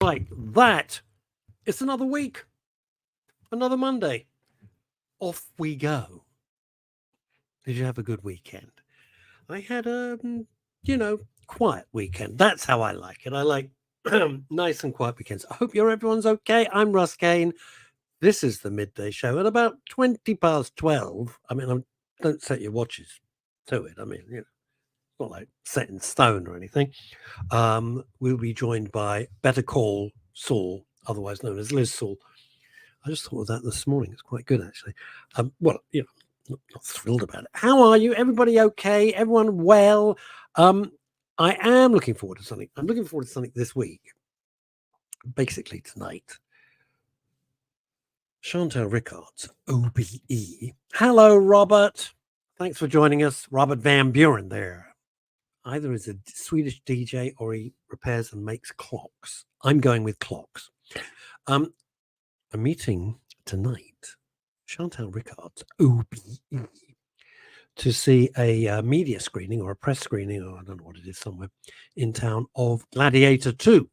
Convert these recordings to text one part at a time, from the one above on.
Right, that it's another week, another Monday. Off we go. Did you have a good weekend? I had a, quiet weekend. That's how I like it. I like nice and quiet weekends. I hope everyone's okay. I'm Russ Kane. This is the Midday Show at about 12:20. I mean, don't set your watches to it. I mean, it's not like set in stone or anything. We'll be joined by Better Call Saul, otherwise known as Liz Saul. I just thought of that this morning. It's quite good, actually. Not thrilled about it. How are you? Everybody okay? Everyone well? I am looking forward to something. I'm looking forward to something this week. Basically tonight. Chantal Ricard's OBE. Hello, Robert. Thanks for joining us. Robert Van Buren there. Either is a Swedish DJ or he repairs and makes clocks. I'm going with clocks. A meeting tonight, Chantal Ricard's OBE, to see a media screening or a press screening, or I don't know what it is, somewhere in town, of Gladiator 2.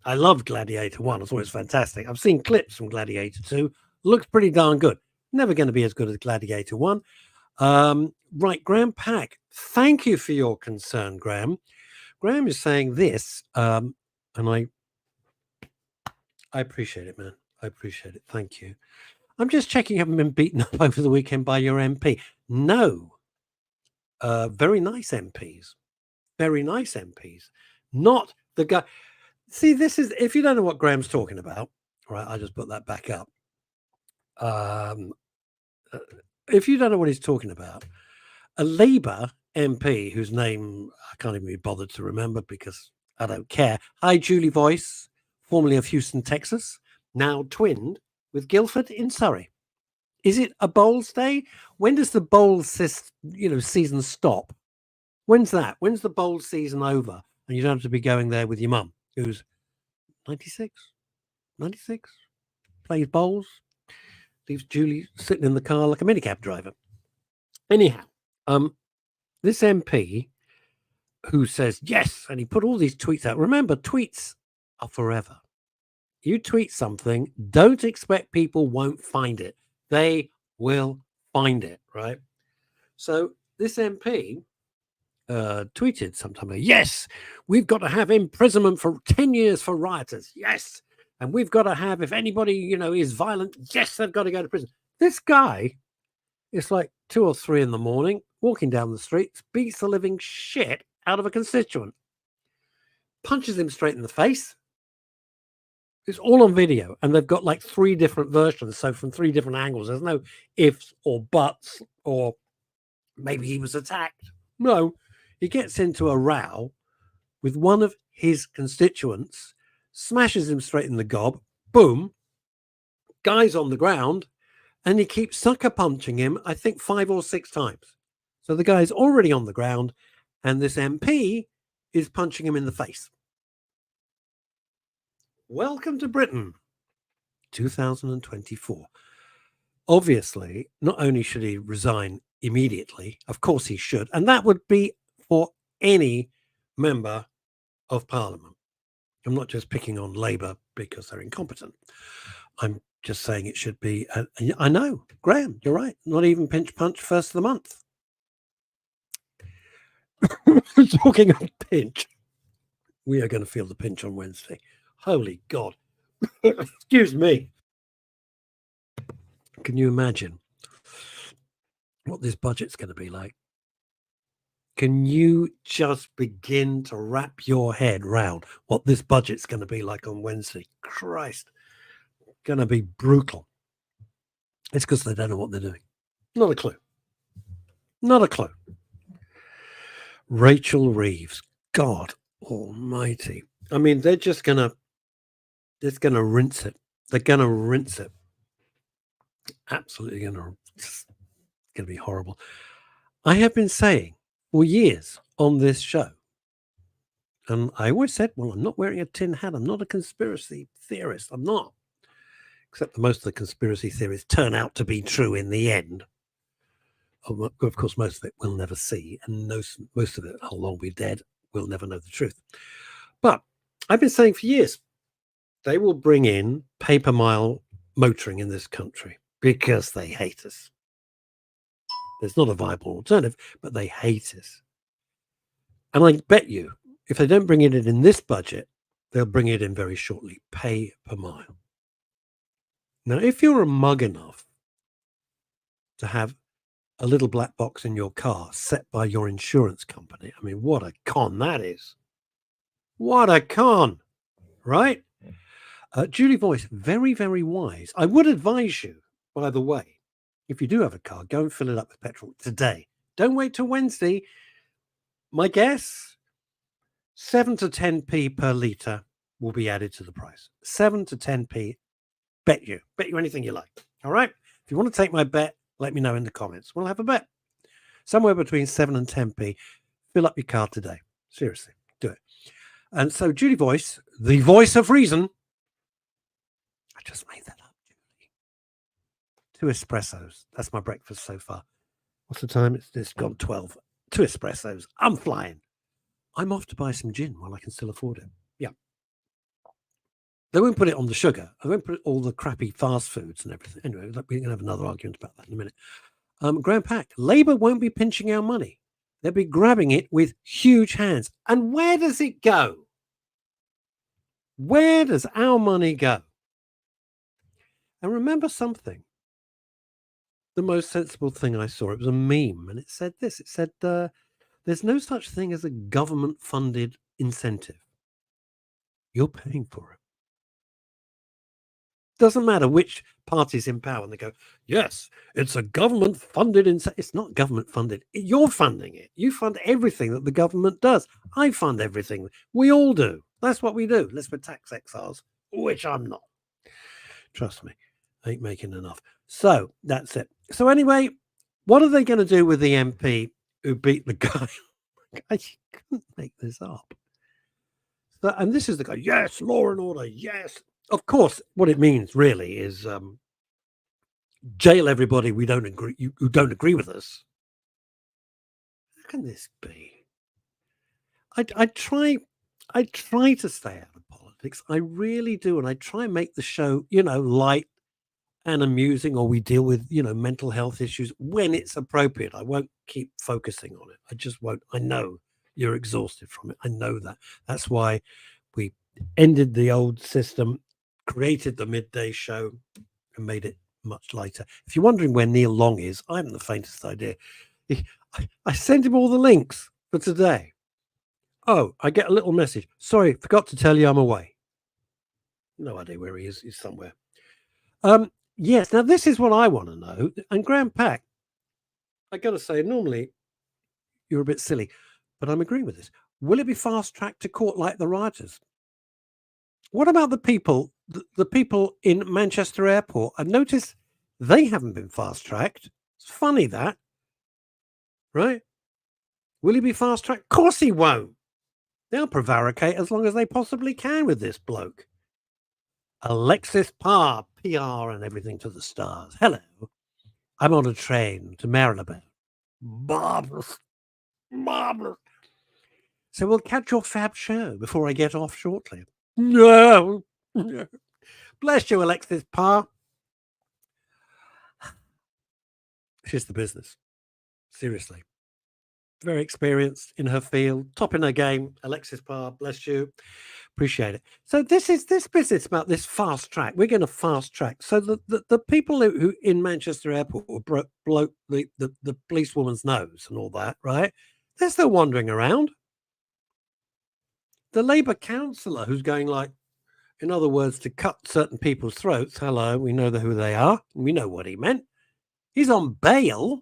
I loved Gladiator 1. It's always fantastic. I've seen clips from Gladiator 2. Looks pretty darn good. Never going to be as good as Gladiator 1. Right, Graham Pack. Thank you for your concern, Graham. Graham is saying this, and I appreciate it, man. I appreciate it. Thank you. I'm just checking you haven't been beaten up over the weekend by your MP. No. Very nice MPs. Very nice MPs. Not the guy. See, this is, if you don't know what Graham's talking about, right, I just put that back up. If you don't know what he's talking about, a Labour MP whose name I can't even be bothered to remember because I don't care. Hi, Julie Voice, formerly of Houston, Texas, now twinned with Guildford in Surrey. Is it a bowls day? When does the bowls season stop? When's that? When's the bowl season over? And you don't have to be going there with your mum, who's 96, plays bowls, leaves Julie sitting in the car like a minicab driver. Anyhow, this MP who says yes, and he put all these tweets out. Remember, tweets are forever. You tweet something, don't expect people won't find it. They will find it, right? So this MP tweeted sometime ago, yes, we've got to have imprisonment for 10 years for rioters. Yes. And we've got to have, if anybody, is violent, yes, they've got to go to prison. This guy, it's like 2 or 3 in the morning, walking down the streets, beats the living shit out of a constituent, punches him straight in the face. It's all on video, and they've got like 3 different versions. So from 3 different angles, there's no ifs or buts or maybe he was attacked. No, he gets into a row with one of his constituents, smashes him straight in the gob, boom, guy's on the ground, and he keeps sucker punching him, I think 5 or 6 times. So the guy's already on the ground, and this MP is punching him in the face. Welcome to Britain, 2024. Obviously, not only should he resign immediately, of course he should, and that would be for any member of Parliament. I'm not just picking on Labour because they're incompetent. I'm just saying it should be, I know, Graham, you're right, not even pinch punch first of the month. Talking of pinch, we are going to feel the pinch on Wednesday. Holy God. Excuse me. Can you imagine what this budget's going to be like? Can you just begin to wrap your head round what this budget's going to be like on Wednesday? Christ, going to be brutal. It's because they don't know what they're doing. Not a clue. Not a clue. Rachel Reeves, God almighty. I mean, they're just going to rinse it. They're going to rinse it. Absolutely it's going to be horrible. I have been saying for years on this show, and I always said, well, I'm not wearing a tin hat. I'm not a conspiracy theorist. I'm not. Except that most of the conspiracy theories turn out to be true in the end. Of course, most of it we'll never see, and most of it, how long we're dead, we'll never know the truth. But I've been saying for years, they will bring in pay-per-mile motoring in this country because they hate us. There's not a viable alternative, but they hate us. And I bet you, if they don't bring it in this budget, they'll bring it in very shortly, pay per mile. Now, if you're a mug enough to have a little black box in your car set by your insurance company, I mean, what a con that is. What a con, right? Julie Voice, very, very wise. I would advise you, by the way, if you do have a car, go and fill it up with petrol today. Don't wait till Wednesday. My guess, 7 to 10p per litre will be added to the price. 7 to 10p. Bet you anything you like. All right. If you want to take my bet, let me know in the comments. We'll have a bet. Somewhere between 7 and 10p. Fill up your car today. Seriously, do it. And so Julie Voice, the voice of reason. I just made that up, Julie. 2 espressos. That's my breakfast so far. What's the time? It's gone 12. 2 espressos. I'm flying. I'm off to buy some gin while I can still afford it. Yeah. They won't put it on the sugar. I won't put all the crappy fast foods and everything. Anyway, we're going to have another argument about that in a minute. Graham Pack, Labour won't be pinching our money. They'll be grabbing it with huge hands. And where does it go? Where does our money go? And remember something. The most sensible thing I saw, it was a meme, and it said this. It said, there's no such thing as a government-funded incentive. You're paying for it. Doesn't matter which party's in power, and they go, yes, it's a government-funded incentive. It's not government-funded. You're funding it. You fund everything that the government does. I fund everything. We all do. That's what we do. Unless we're tax exiles, which I'm not. Trust me, I ain't making enough. So that's it. So anyway, what are they going to do with the MP who beat the guy? I couldn't make this up. So, and this is the guy. Yes, law and order. Yes. Of course, what it means really is jail everybody who don't agree with us. How can this be? I try to stay out of politics. I really do, and I try and make the show, light and amusing, or we deal with, mental health issues when it's appropriate. I won't keep focusing on it. I just won't. I know you're exhausted from it. I know that. That's why we ended the old system, created the midday show, and made it much lighter. If you're wondering where Neil Long is, I haven't the faintest idea. I sent him all the links for today. Oh, I get a little message. Sorry, forgot to tell you I'm away. No idea where he is. He's somewhere. Yes, now this is what I want to know. And Graham Pack, I got to say, normally you're a bit silly, but I'm agreeing with this. Will it be fast-tracked to court like the rioters? What about the people, the people in Manchester Airport? I've noticed they haven't been fast-tracked. It's funny that, right? Will he be fast-tracked? Of course he won't. They'll prevaricate as long as they possibly can with this bloke. Alexis Parr, PR and everything to the stars. Hello. I'm on a train to Marylebone. Marvelous. Marvelous. So we'll catch your fab show before I get off shortly. No. Bless you, Alexis Parr. She's the business. Seriously. Very experienced in her field, top in her game. Alexis Parr, bless you. Appreciate it. So this business about this fast track. We're going to fast track. So the people who in Manchester Airport broke the policewoman's nose and all that, right? They're still wandering around. The Labour councillor who's going like, in other words, to cut certain people's throats. Hello, we know who they are. We know what he meant. He's on bail.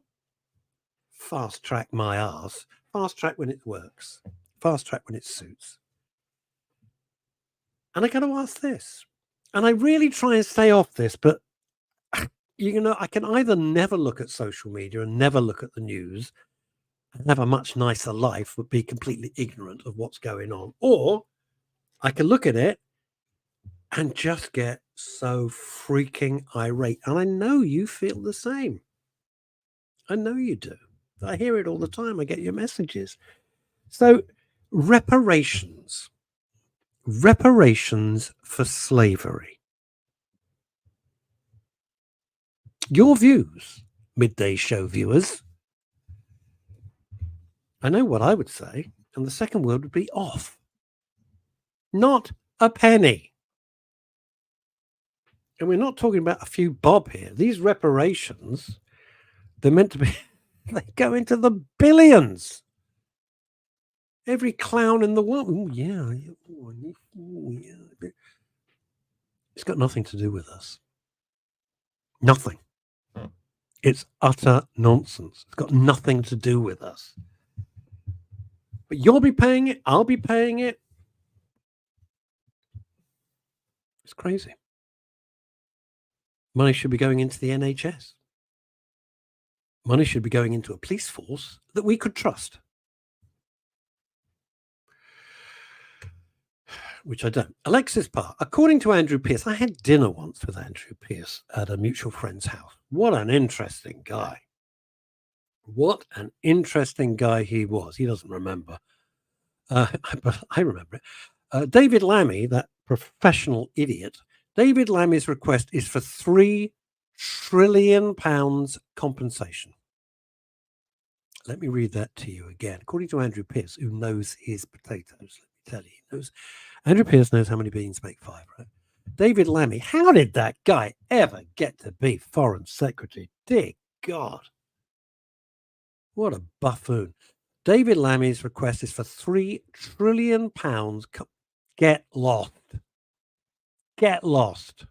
Fast track my arse. Fast track when it works. Fast track when it suits. And I got to ask this. And I really try and stay off this, but I can either never look at social media and never look at the news and have a much nicer life, but be completely ignorant of what's going on. Or I can look at it and just get so freaking irate. And I know you feel the same. I know you do. I hear it all the time. I get your messages. So reparations. reparations for slavery. Your views, Midday Show viewers. I know what I would say, and the second word would be off. Not a penny. And we're not talking about a few bob here. These reparations, they're meant to be, they go into the billions. Every clown in the world. Ooh, yeah. Ooh, yeah. It's got nothing to do with us. Nothing. It's utter nonsense. It's got nothing to do with us. But you'll be paying it. I'll be paying it. It's crazy. Money should be going into the NHS. Money should be going into a police force that we could trust. Which I don't. Alexis Parr, according to Andrew Pierce, I had dinner once with Andrew Pierce at a mutual friend's house. What an interesting guy. What an interesting guy he was. He doesn't remember. But I remember it. David Lammy, that professional idiot, David Lammy's request is for £3 trillion compensation. Let me read that to you again. According to Andrew Pierce, who knows his potatoes, let me tell you, he knows. Andrew Pierce knows how many beans make 5, right? David Lammy, how did that guy ever get to be Foreign Secretary? Dear God. What a buffoon. David Lammy's request is for £3 trillion. Get lost. Get lost.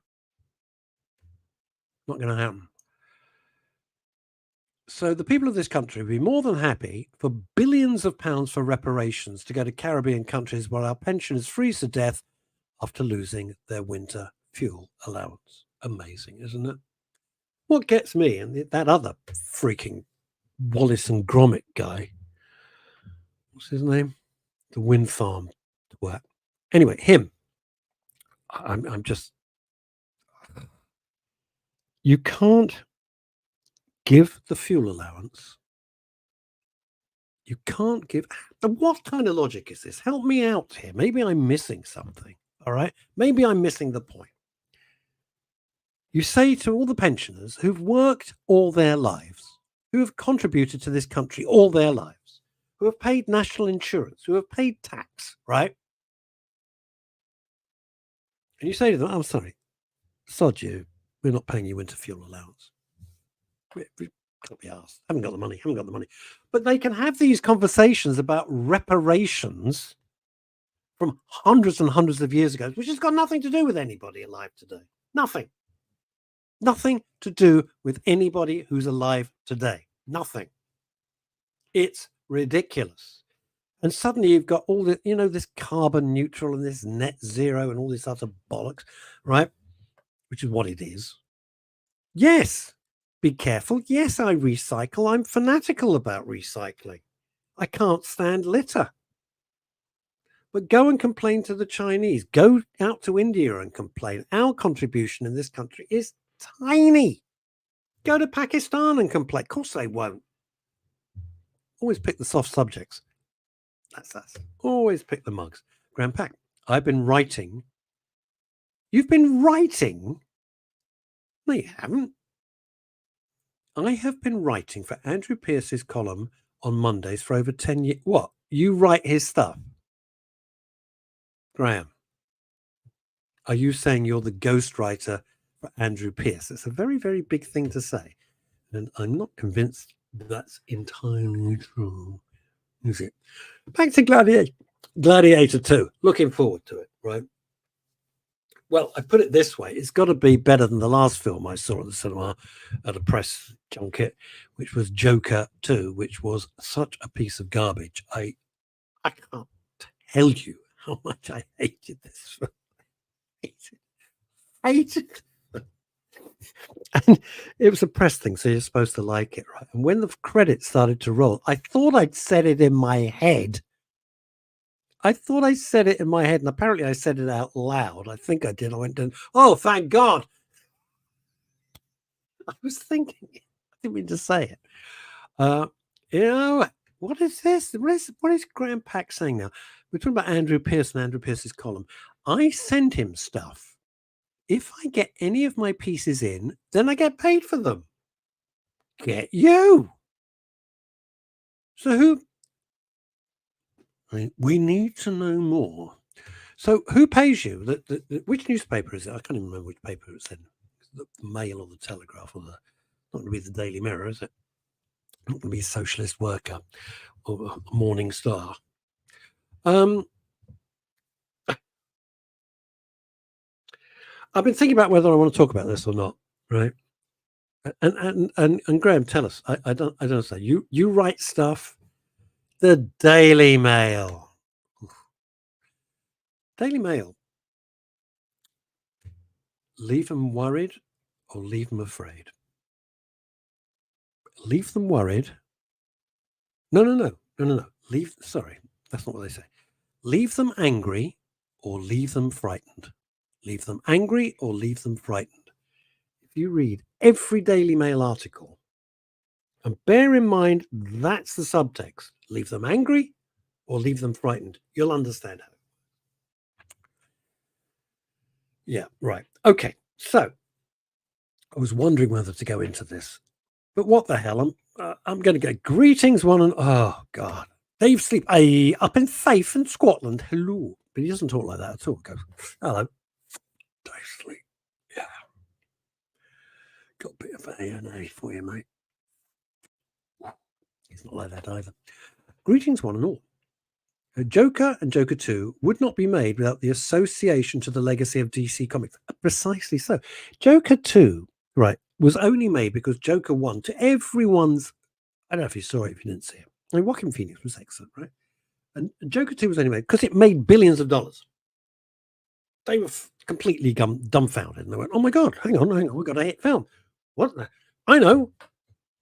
Not going to happen. So the people of this country would be more than happy for billions of pounds for reparations to go to Caribbean countries where our pensioners freeze to death after losing their winter fuel allowance. Amazing, isn't it? What gets me, and that other freaking Wallace and Gromit guy, what's his name? The wind farm twat. Anyway, him. I'm just, you can't give the fuel allowance. You can't give. What kind of logic is this? Help me out here. Maybe I'm missing something. All right. Maybe I'm missing the point. You say to all the pensioners who've worked all their lives, who have contributed to this country all their lives, who have paid national insurance, who have paid tax, right? And you say to them, I'm sorry, sod you, we're not paying you winter fuel allowance. We can't be asked. Haven't got the money. But they can have these conversations about reparations from hundreds and hundreds of years ago, which has got nothing to do with anybody alive today. Nothing. Nothing to do with anybody who's alive today. Nothing. It's ridiculous. And suddenly you've got all the, this carbon neutral and this net zero and all this other bollocks, right? Which is what it is. Yes. Be careful. Yes, I recycle. I'm fanatical about recycling. I can't stand litter. But go and complain to the Chinese. Go out to India and complain. Our contribution in this country is tiny. Go to Pakistan and complain. Of course they won't. Always pick the soft subjects. That's us. Always pick the mugs. Grandpa, I've been writing. You've been writing? No, you haven't. I have been writing for Andrew Pierce's column on Mondays for over 10 years. What? You write his stuff? Graham, are you saying you're the ghostwriter for Andrew Pierce? It's a very, very big thing to say. And I'm not convinced that's entirely true, is it? Back to Gladiator 2. Looking forward to it, right? Well, I put it this way. It's got to be better than the last film I saw at the cinema at a press junket, which was Joker 2, which was such a piece of garbage. I can't tell you how much I hated this film. Hated it. And it was a press thing, so you're supposed to like it, right? And when the credits started to roll, I thought I'd said it in my head. And apparently I said it out loud. I think I did. I went down, oh, thank God. I was thinking it. I didn't mean to say it. What is this? What is Graham Pack saying now? we're talking about Andrew Pearce and Andrew Pearce's column. I send him stuff. If I get any of my pieces in, then I get paid for them. Get you. So who? We need to know more. So who pays you? Which newspaper is it? I can't even remember which paper it's in. The Mail or the Telegraph or not going to be the Daily Mirror, is it? Not going to be Socialist Worker or Morning Star. I've been thinking about whether I want to talk about this or not, right? And Graham, tell us. I don't say you write stuff. The Daily Mail. Daily Mail. Leave them worried or leave them afraid. Leave them worried. No. Sorry, that's not what they say. Leave them angry or leave them frightened. Leave them angry or leave them frightened. If you read every Daily Mail article, and bear in mind that's the subtext, leave them angry or leave them frightened, you'll understand how. Yeah, right. Okay, so I was wondering whether to go into this, but what the hell? I'm going to go. Greetings, one and oh God, Dave Sleep, up in Faith in Scotland. Hello, but he doesn't talk like that at all. He goes, hello, Dave Sleep. Yeah, got a bit of A&A for you, mate. He's not like that either. Greetings, one and all. Joker and Joker 2 would not be made without the association to the legacy of DC Comics. Precisely so. Joker 2, right, was only made because Joker 1, to everyone's, I don't know if you saw it, if you didn't see it. I mean, Joaquin Phoenix was excellent, right? And Joker 2 was only made because it made billions of dollars. They were completely dumbfounded. And they went, oh my God, hang on, we've got a hit film. What? I know.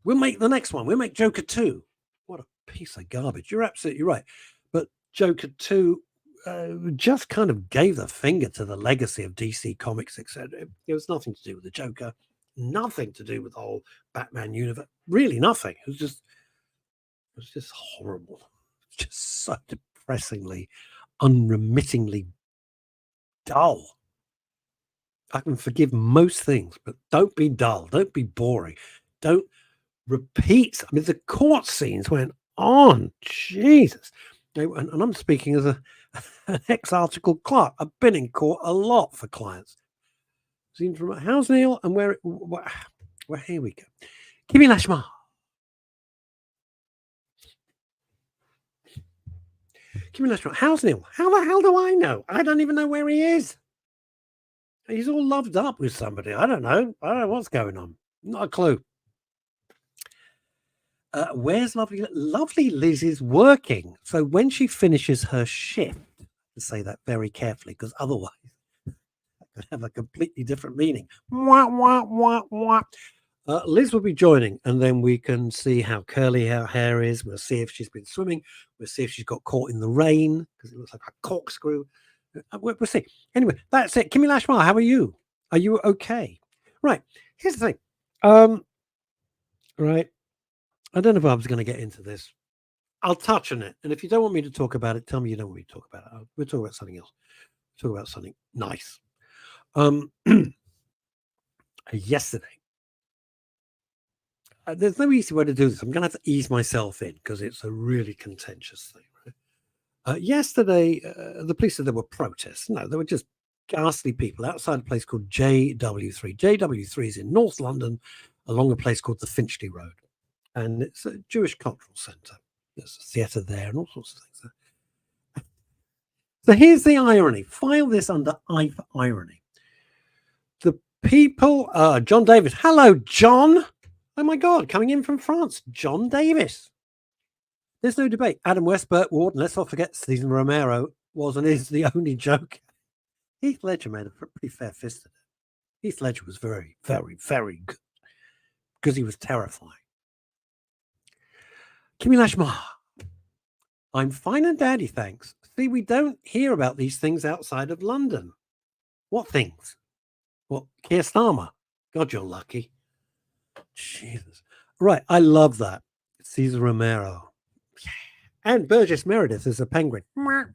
We'll make the next one. We'll make Joker 2. What a piece of garbage. You're absolutely right. But Joker 2 just kind of gave the finger to the legacy of DC Comics, etc. It was nothing to do with the Joker, nothing to do with the whole Batman universe, really nothing. It was just horrible. Just so depressingly, unremittingly dull. I can forgive most things, but don't be dull. Don't be boring. Don't repeat. I mean, the court scenes went on. Jesus. And I'm speaking as an ex-article clerk. I've been in court a lot for clients. Seen from how's Neil and where here we go. Kimi Lashmar. Kimi Lashmar. How's Neil? How the hell do I know? I don't even know where he is. He's all loved up with somebody. I don't know what's going on. Not a clue. Where's lovely Liz is working. So when she finishes her shift, to say that very carefully, because otherwise it could have a completely different meaning. Liz will be joining, and then we can see how curly her hair is. We'll see if she's been swimming. We'll see if she's got caught in the rain because it looks like a corkscrew. We'll see. Anyway, that's it. Kimi Lashmar, how are you? Are you okay? Right. Here's the thing. Right. I don't know if I was going to get into this. I'll touch on it. And if you don't want me to talk about it, tell me you don't want me to talk about it. We'll talk about something else. We'll talk about something nice. Yesterday. There's no easy way to do this. I'm going to have to ease myself in because it's a really contentious thing. Right? Yesterday, the police said there were protests. No, there were just ghastly people outside a place called JW3. JW3 is in North London along a place called the Finchley Road. And it's a Jewish cultural centre. There's a theatre there and all sorts of things there. So here's the irony. File this under I for irony. The people, John Davis. Hello, John. Oh my God, coming in from France, John Davis. There's no debate. Adam West, Burt Ward, and let's not forget Stephen Romero was and is the only joke. Heath Ledger made a pretty fair fist of it. Heath Ledger was very, very, very good because he was terrifying. Kimi Lashmar. I'm fine and dandy, thanks. See, we don't hear about these things outside of London. What things? What, Keir Starmer? God, you're lucky. Jesus. Right, I love that. Cesar Romero. Yeah. And Burgess Meredith as a penguin. Not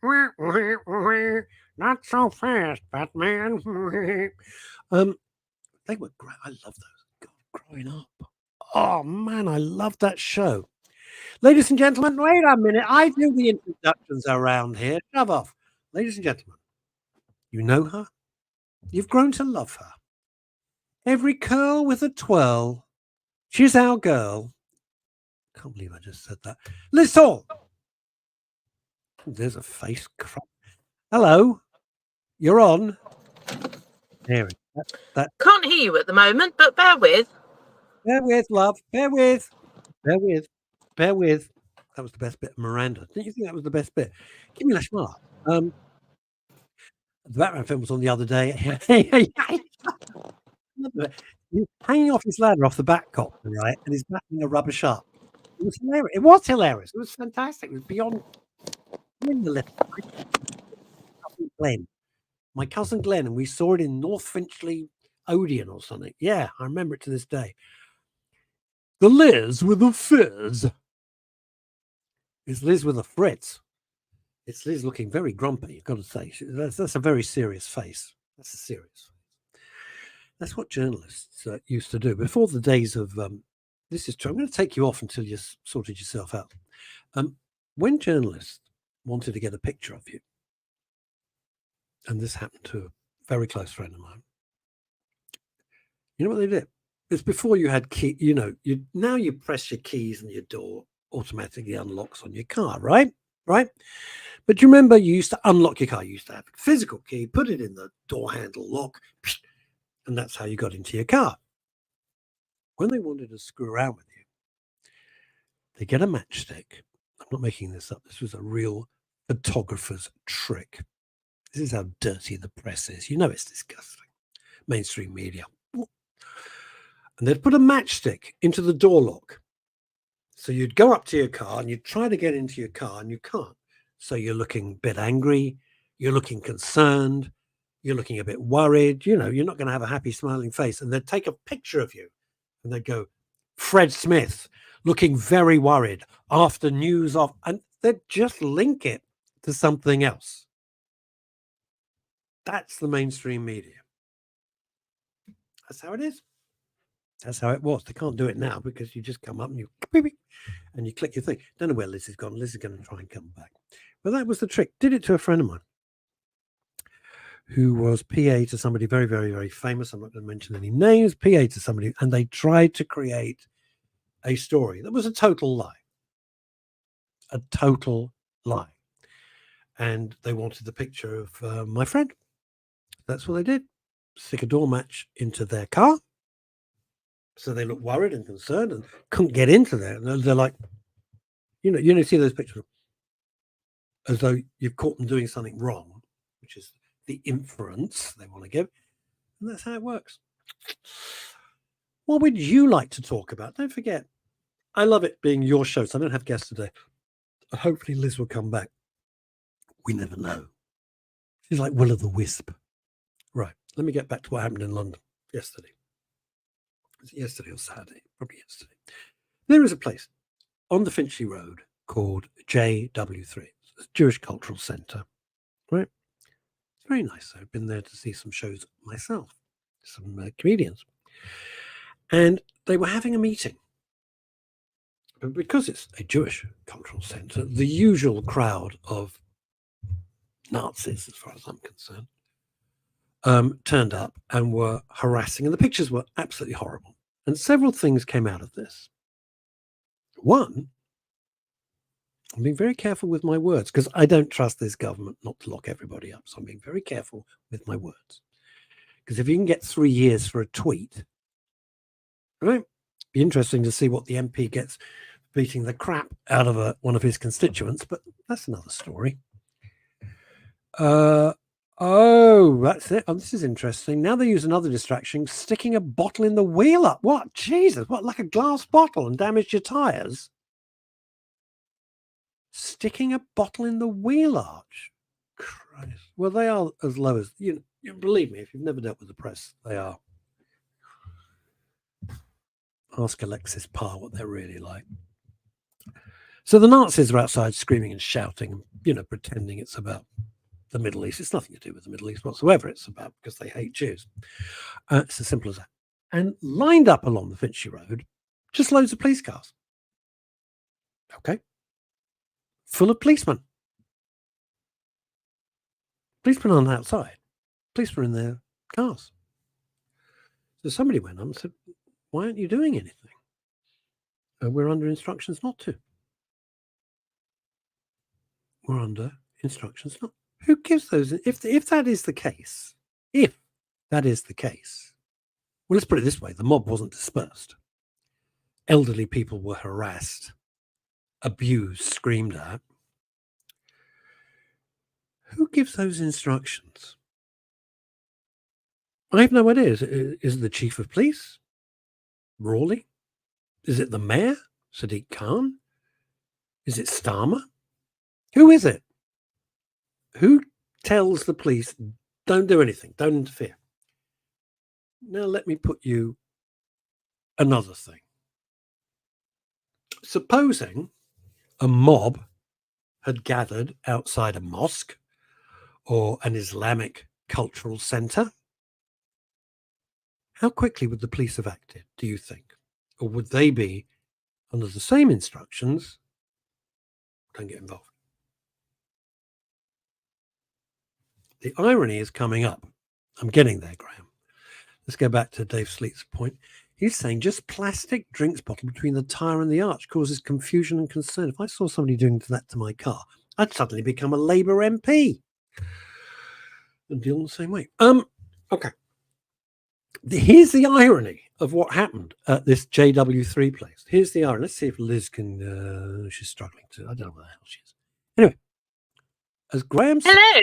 so fast, Batman. They were great. I love those. God, growing up. Oh man, I love that show. Ladies and gentlemen, wait a minute. I do the introductions around here. Shove off. Ladies and gentlemen, you know her. You've grown to love her. Every curl with a twirl. She's our girl. Can't believe I just said that. Liz Hall. There's a face crap. Hello. You're on. There. Can't hear you at the moment, but bear with. Bear with, love. Bear with. Bear with. Bear with. That was the best bit of Miranda. Didn't you think that was the best bit? Give me a smart. The Batman film was on the other day. He's hanging off his ladder off the Batcopter, right? And he's batting a rubber shark. It was hilarious. It was hilarious. It was fantastic. It was beyond the left. My cousin Glenn, and we saw it in North Finchley Odeon or something. Yeah, I remember it to this day. The Liz with the fizz. It's Liz with a fritz. It's Liz looking very grumpy, you've got to say. That's a very serious face. That's a serious face. That's what journalists used to do before the days of this is true. I'm going to take you off until you've sorted yourself out. When journalists wanted to get a picture of you, and this happened to a very close friend of mine, you know what they did? It's before you had key, now you press your keys and your door automatically unlocks on your car, right? Right? But you remember you used to unlock your car. You used to have a physical key, put it in the door handle lock, and that's how you got into your car. When they wanted to screw around with you, they get a matchstick. I'm not making this up. This was a real photographer's trick. This is how dirty the press is. You know it's disgusting. Mainstream media. And they'd put a matchstick into the door lock. So you'd go up to your car and you'd try to get into your car and you can't. So you're looking a bit angry. You're looking concerned. You're looking a bit worried. You're not going to have a happy smiling face. And they'd take a picture of you and they'd go, Fred Smith, looking very worried after news of, and they'd just link it to something else. That's the mainstream media. That's how it is. That's how it was. They can't do it now because you just come up and you click your thing. Don't know where Liz has gone. Liz is going to try and come back. But that was the trick. Did it to a friend of mine who was PA to somebody very, very, very famous. I'm not going to mention any names. PA to somebody, and they tried to create a story that was a total lie. A total lie. And they wanted the picture of my friend. That's what they did. Stick a door match into their car. So they look worried and concerned and couldn't get into there. And they're like, you see those pictures as though you've caught them doing something wrong, which is the inference they want to give. And that's how it works. What would you like to talk about? Don't forget, I love it being your show, so I don't have guests today. Hopefully Liz will come back. We never know. She's like Will o' the Wisp. Right. Let me get back to what happened in London yesterday. Was it yesterday or Saturday? Probably yesterday. There is a place on the Finchley Road called JW3. It's a Jewish Cultural Centre. Right? It's very nice. I've been there to see some shows myself, some comedians. And they were having a meeting. But because it's a Jewish cultural centre, the usual crowd of Nazis, as far as I'm concerned, turned up and were harassing. And the pictures were absolutely horrible. And several things came out of this. One, I'm being very careful with my words because I don't trust this government not to lock everybody up. So I'm being very careful with my words. Because if you can get 3 years for a tweet, right, be interesting to see what the MP gets beating the crap out of one of his constituents, but that's another story. Oh, that's it. Oh, this is interesting. Now they use another distraction, sticking a bottle in the wheel up. What? Jesus, what, like a glass bottle and damaged your tires? Sticking a bottle in the wheel arch. Christ. Well, they are as low as, you believe me, if you've never dealt with the press, they are. Ask Alexis Parr what they're really like. So the Nazis are outside screaming and shouting, and, pretending it's about the Middle East. It's nothing to do with the Middle East whatsoever. It's about because they hate Jews. It's as simple as that. And lined up along the Finchley Road, just loads of police cars. Okay. Full of policemen. Policemen aren't outside. Policemen are in their cars. So somebody went up and said, why aren't you doing anything? We're under instructions not to. We're under instructions not. Who gives those? If that is the case, well, let's put it this way. The mob wasn't dispersed. Elderly people were harassed, abused, screamed at. Who gives those instructions? I have no idea. Is it the chief of police? Rawley? Is it the mayor? Sadiq Khan? Is it Starmer? Who is it? Who tells the police, don't do anything, don't interfere? Now let me put you another thing. Supposing a mob had gathered outside a mosque or an Islamic cultural centre, how quickly would the police have acted, do you think? Or would they be under the same instructions? Don't get involved. The irony is coming up. I'm getting there, Graham. Let's go back to Dave Sleet's point. He's saying just plastic drinks bottle between the tyre and the arch causes confusion and concern. If I saw somebody doing that to my car, I'd suddenly become a Labour MP and deal in the same way. Okay. Here's the irony of what happened at this JW3 place. Here's the irony. Let's see if Liz can. She's struggling to. I don't know where the hell she is. Anyway, as Graham said. Hello.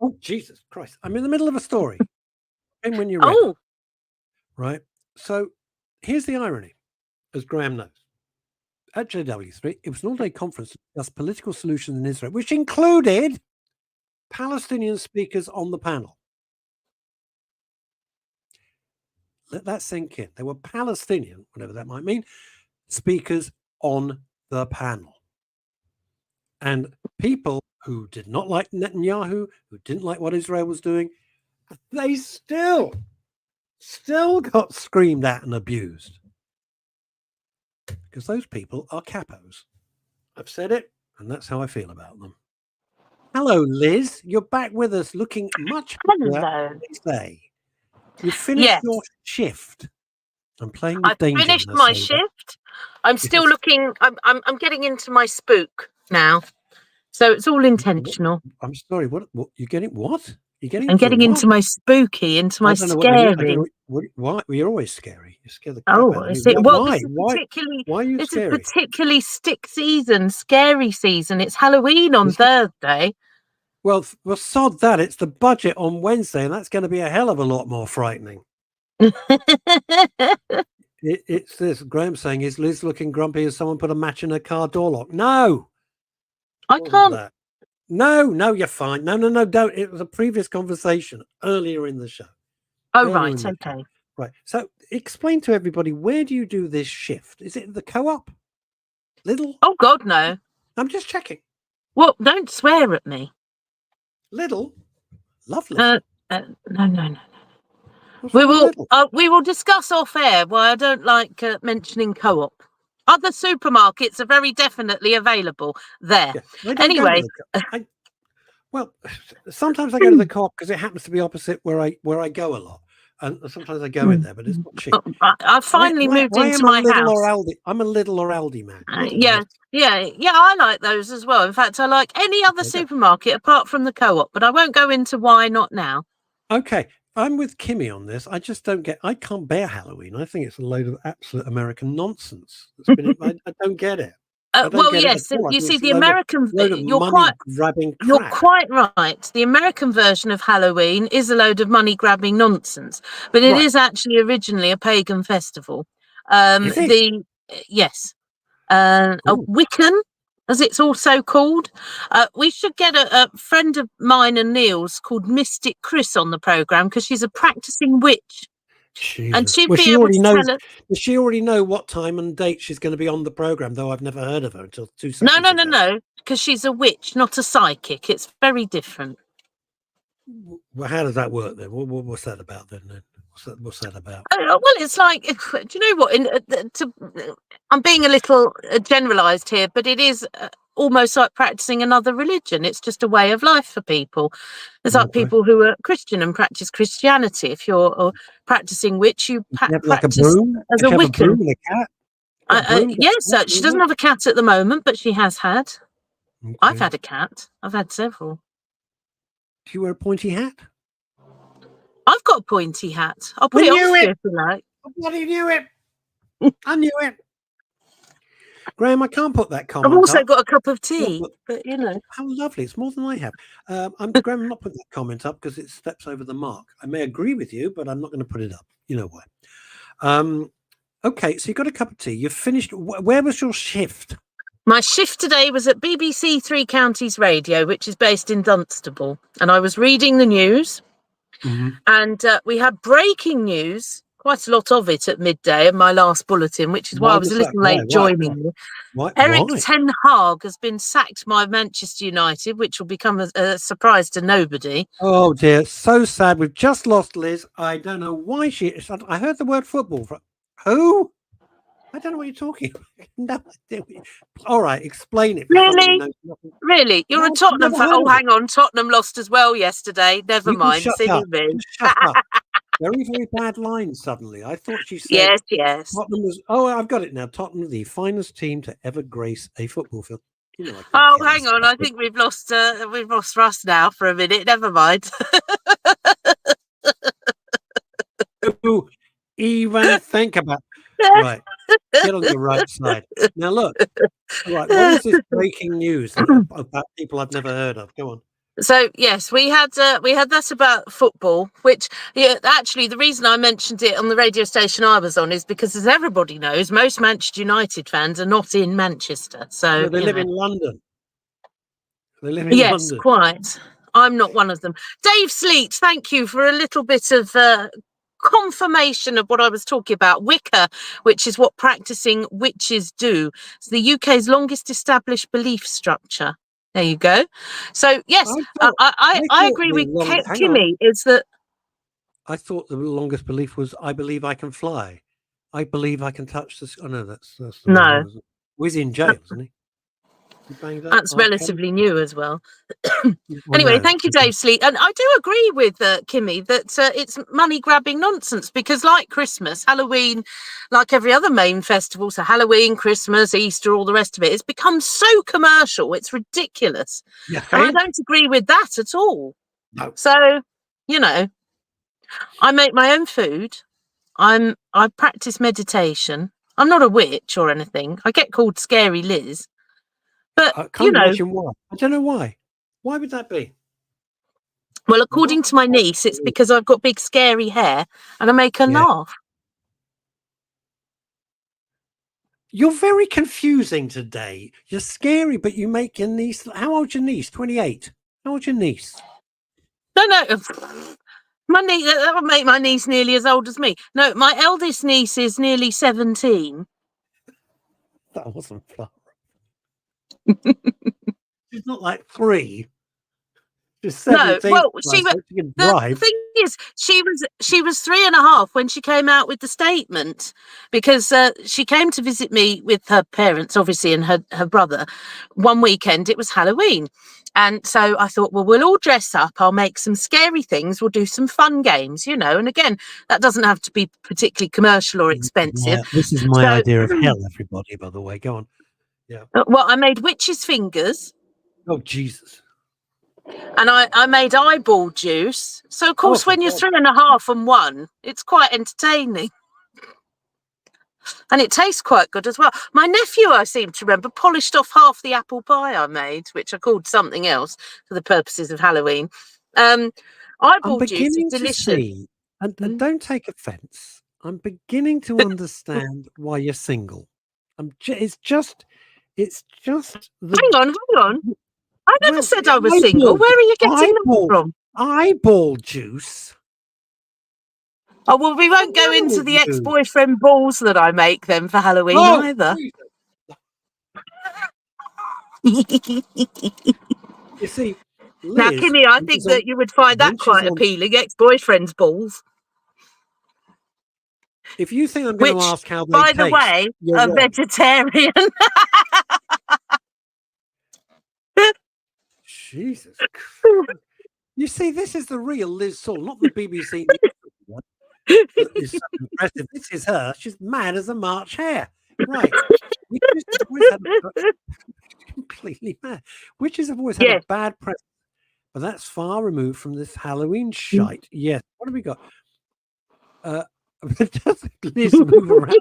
Oh, Jesus Christ. I'm in the middle of a story. And when you're ready. Oh. Right. So here's the irony, as Graham knows. At JW3, it was an all-day conference to discuss political solutions in Israel, which included Palestinian speakers on the panel. Let that sink in. There were Palestinian, whatever that might mean, speakers on the panel. And people who did not like Netanyahu, who didn't like what Israel was doing, they still got screamed at and abused. Because those people are capos. I've said it, and that's how I feel about them. Hello, Liz. You're back with us, looking much better today. You finished your shift. I'm playing with danger. I finished my shift. I'm still looking. I'm getting into my spook now, so it's all intentional. I'm sorry. What you're getting? What you're getting? I'm getting into my spooky, into my scary. Why? You're always scary. You scare the. Oh, is it? Well, why? Why are you this scary? Is particularly stick season, scary season. It's Halloween on Thursday. Well, sod that. It's the budget on Wednesday, and that's going to be a hell of a lot more frightening. It's this. Graham saying, is Liz looking grumpy as someone put a match in her car door lock? No. I can't. That. No, you're fine. No, don't. It was a previous conversation earlier in the show. Oh, right. Okay. Right. So explain to everybody, where do you do this shift? Is it the co-op? Lidl? Oh, God, no. I'm just checking. Well, don't swear at me. Lidl? Lovely. No. We will discuss off air why I don't like mentioning co-op. Other supermarkets are very definitely available there. Yeah, anyway, well, sometimes I go to the co-op because it happens to be opposite where I go a lot, and sometimes I go in there, but it's not cheap. I've finally moved into my house. I'm a Lidl or Aldi man. Yeah. I like those as well. In fact, I like any other supermarket apart from the co-op, but I won't go into why not now. Okay. I'm with Kimmy on this. I just don't get. I can't bear Halloween. I think it's a load of absolute American nonsense. I don't get it. Well, yes. You see, the American. You're quite right. The American version of Halloween is a load of money grabbing nonsense, but it is actually originally a pagan festival. A Wiccan, as it's also called. We should get a friend of mine and Neil's called Mystic Chris on the programme because she's a practicing witch. Jesus. And she'd be able to tell us. Does she already know what time and date she's going to be on the program? Though I've never heard of her until 2 seconds ago. No, because she's a witch, not a psychic. It's very different. Well, how does that work then? What's that about then? What's that about? Well, it's like, do you know what? I'm being a little generalised here, but it is almost like practicing another religion. It's just a way of life for people. There's like people who are Christian and practice Christianity. If you're practicing witch, you practice like a broom? as a Wiccan. A broom and a cat? Yes, she doesn't have a cat at the moment, but she has had. Okay. I've had a cat. I've had several. Do you wear a pointy hat? I've got a pointy hat. I'll put it on for you if you like. I bloody knew it. I knew it. Graham, I can't put that comment. I've also got a cup of tea, but you know. How lovely. It's more than I have. Graham, I'm not putting that comment up because it steps over the mark. I may agree with you, but I'm not going to put it up. You know why. Okay, so you got a cup of tea. You've finished. Where was your shift? My shift today was at BBC Three Counties Radio, which is based in Dunstable. And I was reading the news. Mm-hmm. And we had breaking news, quite a lot of it at midday in my last bulletin, which is why I was a little late joining you. Eric Ten Hag has been sacked by Manchester United, which will become a surprise to nobody. Oh, dear. So sad. We've just lost Liz. I don't know why I heard the word football. Who? I don't know what you're talking about. No, all right, explain it. Really? You're a Tottenham fan? Oh, hang on. Tottenham lost as well yesterday. Never mind. Shut up. Very, very bad line suddenly. I thought she said yes. Tottenham was. Oh, I've got it now. Tottenham, the finest team to ever grace a football field. You know, hang on. I think we've lost Russ now for a minute. Never mind. Even think about right. Get on the right side. Now look. Right, what is this breaking news about people I've never heard of? Go on. So yes, we had that about football, which actually the reason I mentioned it on the radio station I was on is because, as everybody knows, most Manchester United fans are not in Manchester. So they live in London. They live in London. Yes, quite. I'm not one of them. Dave Sleet, thank you for a little bit of confirmation of what I was talking about. Wicca, which is what practicing witches do. It's the UK's longest established belief structure. There you go. So yes, I agree with Kimmy. Is that I thought the longest belief was I believe I can fly. I believe I can touch the. Oh no, that's no. He's in jail, isn't he? That's relatively new as well. Anyway, thank you, Dave Sleet. And I do agree with Kimmy that it's money grabbing nonsense because, like Christmas, Halloween, like every other main festival, so Halloween, Christmas, Easter, all the rest of it, it's become so commercial. It's ridiculous. Yeah, and I don't agree with that at all. No. So, you know, I make my own food. I practice meditation. I'm not a witch or anything. I get called Scary Liz. But I can't imagine why. I don't know why. Why would that be? Well, according to my niece, it's because I've got big scary hair and I make her laugh. You're very confusing today. You're scary, but you make your niece. How old's your niece? 28. How old's your niece? No. My niece, that would make my niece nearly as old as me. No, my eldest niece is nearly 17. That wasn't fun. She's not like 3. She's 17. No, well, the thing is, she was 3.5 when she came out with the statement because she came to visit me with her parents, obviously, and her brother. One weekend, it was Halloween. And so I thought, well, we'll all dress up. I'll make some scary things. We'll do some fun games, you know. And again, that doesn't have to be particularly commercial or expensive. Yeah, this is my idea of hell, everybody, by the way. Go on. Yeah. Well, I made witch's fingers. Oh, Jesus. And I made eyeball juice. So, of course, when you're 3.5 and 1, it's quite entertaining. And it tastes quite good as well. My nephew, I seem to remember, polished off half the apple pie I made, which I called something else for the purposes of Halloween. Eyeball juice is delicious. And don't take offence. I'm beginning to understand why you're single. It's just Hang on. I never said I was single. Where are you getting that from? Eyeball juice. Oh, well, we won't go into the ex-boyfriend balls that I make then for Halloween either. You see, Liz, now, Kimmy, I think that you would find that quite appealing, ex-boyfriend's balls. If you think I'm going to ask how they by taste, the way, are vegetarian. Jesus Christ. You see, this is the real Liz Saul, not the BBC one that is so impressive. This is her. She's mad as a March hare. Right. Witches have always had completely mad. Witches have always had a bad press, but that's far removed from this Halloween shite. Yes. What have we got? Does Liz move around?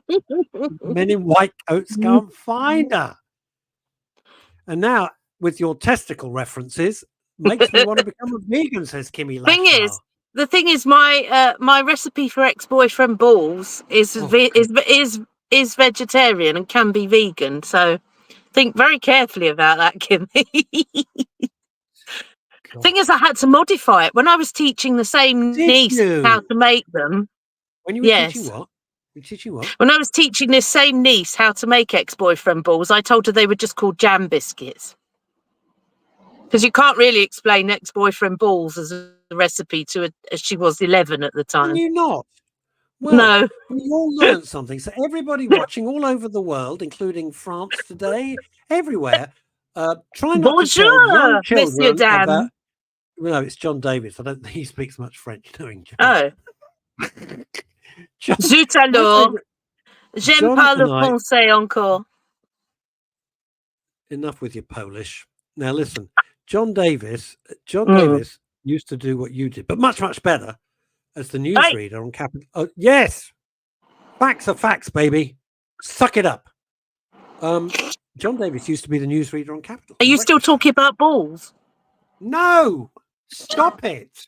Men in white coats can't find her. And now, with your testicle references, makes me want to become a vegan, says Kimmy Lashmar. The thing is, my recipe for ex-boyfriend balls is vegetarian and can be vegan. So think very carefully about that, Kimmy. Thing is, I had to modify it when I was teaching the same niece how to make them. When you were teaching what? When I was teaching this same niece how to make ex-boyfriend balls, I told her they were just called jam biscuits. Because you can't really explain ex-boyfriend balls as a recipe to her, as she was 11 at the time. Can you not? Well, no. We all learned something. So everybody watching all over the world, including France today, everywhere, try not to tell young children about... No, it's John Davis. I don't think he speaks much French, knowing John. Oh. Zut alors. J'aime pas le français encore. Enough with your Polish. Now listen, John Davis used to do what you did, but much, much better as the newsreader on Capital. Oh, yes. Facts are facts, baby. Suck it up. John Davis used to be the newsreader on Capital. Are you still talking about balls? No. Stop it.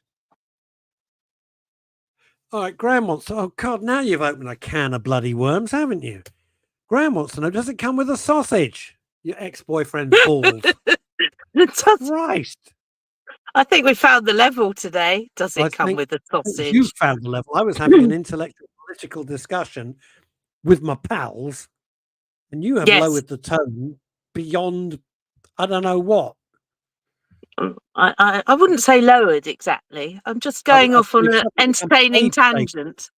All right, Graham wants to... Oh, God, now you've opened a can of bloody worms, haven't you? Graham wants to know, does it come with a sausage? Your ex-boyfriend bald. Christ. I think we found the level today. Does it come with a sausage? You found the level. I was having an intellectual political discussion with my pals, and you have lowered the tone beyond, I don't know what. I wouldn't say lowered exactly. I'm just going off on an entertaining tangent.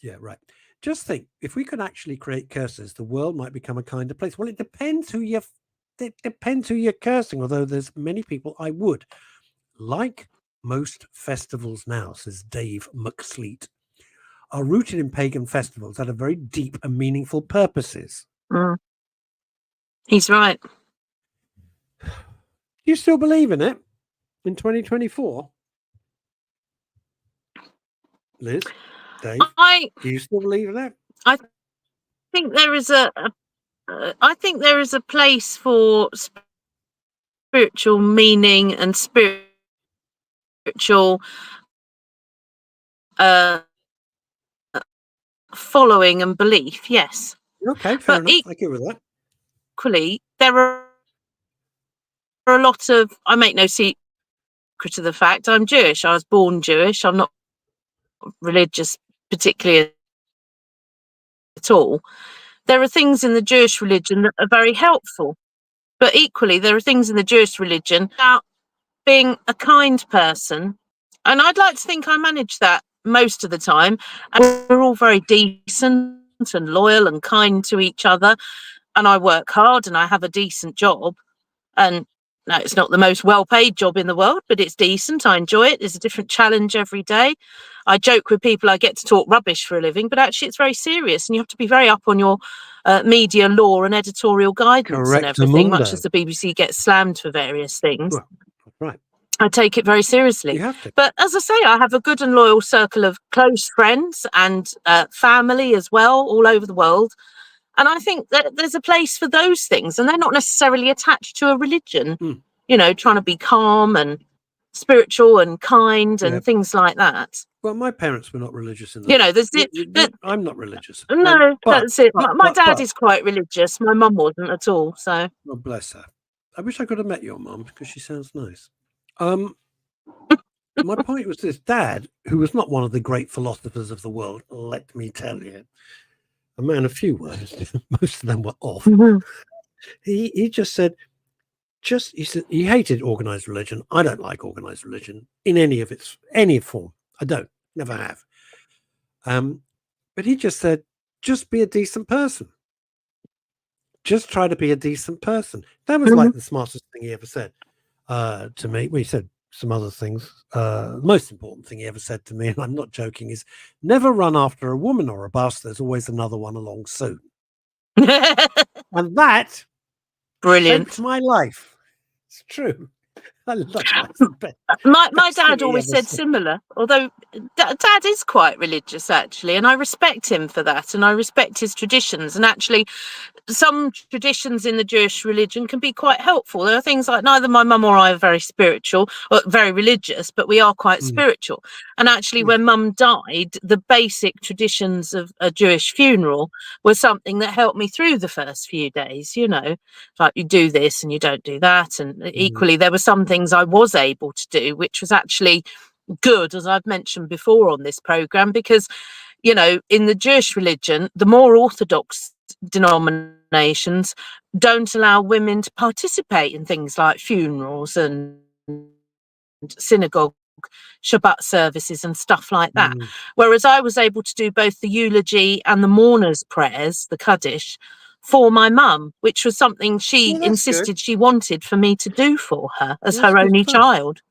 Yeah, right. Just think, if we could actually create curses, the world might become a kinder place. Well, it depends who you're cursing, although there's many people I would. Like most festivals now, says Dave McSleet, are rooted in pagan festivals that have very deep and meaningful purposes. He's right. You still believe in it in 2024? Liz, Dave, do you still believe in it? I think there is a place for spiritual meaning and spiritual following and belief. Yes. Okay, fair enough. I agree with that. Equally, there are a lot of, I make no secret of the fact I'm Jewish. I was born Jewish. I'm not religious particularly at all. There are things in the Jewish religion that are very helpful, but equally there are things in the Jewish religion about being a kind person, and I'd like to think I manage that most of the time, and we're all very decent and loyal and kind to each other, and I work hard and I have a decent job, and no, it's not the most well-paid job in the world, but it's decent. I enjoy it. There's a different challenge every day. I joke with people I get to talk rubbish for a living, but actually it's very serious, and you have to be very up on your media law and editorial guidance and everything, much as the BBC gets slammed for various things. Well, right. I take it very seriously. You have to. But as I say, I have a good and loyal circle of close friends and family as well, all over the world. And I think that there's a place for those things, and they're not necessarily attached to a religion, you know, trying to be calm and spiritual and kind and things like that. Well, my parents were not religious. You know, I'm not religious. No, that's it. My dad is quite religious. My mum wasn't at all. So, well, bless her. I wish I could have met your mum because she sounds nice. My point was this: Dad, who was not one of the great philosophers of the world, let me tell you, a man of few words, most of them were off. Mm-hmm. He just said, he said he hated organized religion. I don't like organized religion in any form. I don't, never have. But he just said, just be a decent person. Just try to be a decent person. That was like the smartest thing he ever said to me. Well, he said some other things. The most important thing he ever said to me, and I'm not joking, is never run after a woman or a bus. There's always another one along soon. And that shaped my life. It's true. I love that. My dad always said similar, although Dad is quite religious, actually, and I respect him for that, and I respect his traditions. And actually, some traditions in the Jewish religion can be quite helpful. There are things like neither my mum or I are very spiritual or very religious, but we are quite spiritual. And actually, when Mum died, the basic traditions of a Jewish funeral were something that helped me through the first few days, you know, like you do this and you don't do that. And equally, there were some things I was able to do, which was actually good, as I've mentioned before on this program, because, you know, in the Jewish religion, the more orthodox denominations don't allow women to participate in things like funerals and synagogue Shabbat services and stuff like that. Whereas I was able to do both the eulogy and the mourners' prayers, the Kaddish, for my mum, which was something she insisted she wanted for me to do for her as her only child.